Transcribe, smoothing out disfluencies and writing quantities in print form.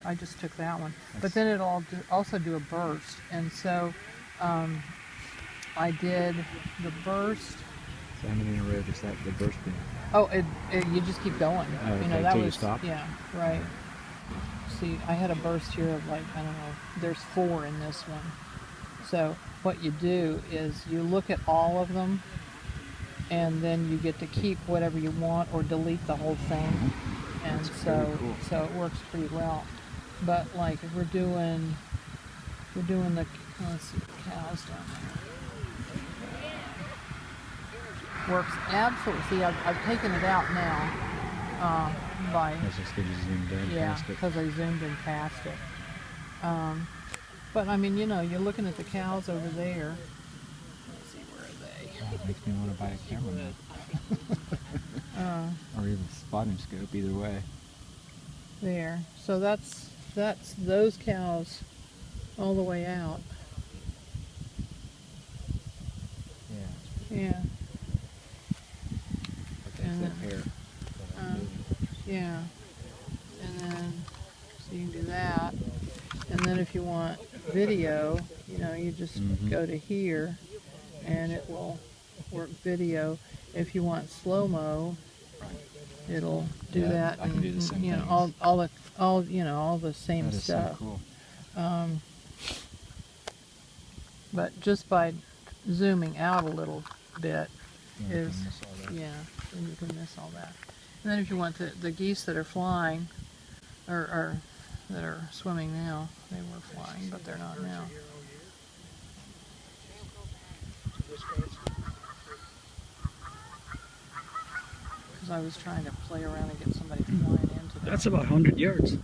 I just took that one. But then it'll also do a burst. And so I did the burst. So how many in a row does that the burst be? Oh, you just keep going. Oh, okay, you know, that till was, you stop? yeah, right. See, I had a burst here of like, I don't know, there's 4 in this one. So what you do is you look at all of them, and then you get to keep whatever you want or delete the whole thing. And cool. so it works pretty well. But like if we're doing the, let's see, the cows down there. Works absolutely. See, I've taken it out now That's just because you zoomed in past it. because I zoomed in past it. But I mean, you know, you're looking at the cows over there. Let's see, where are they? Oh, it makes me want to buy a camera now. Or even a spotting scope, either way. There. So that's those cows all the way out. Yeah. Yeah. Okay, And so then, hair. yeah. And then, so you can do that. And then if you want video, you know, you just go to here and it will work video. If you want slow-mo, it'll do that. I can do the same you know, things. all the same That is stuff. so cool. But just by zooming out a little bit Yeah, you can miss all that. then you can miss all that. And then if you want the geese that are flying, or that are swimming now, they were flying, but they're not now. Because I was trying to play around and get somebody flying into them. That's about 100 yards.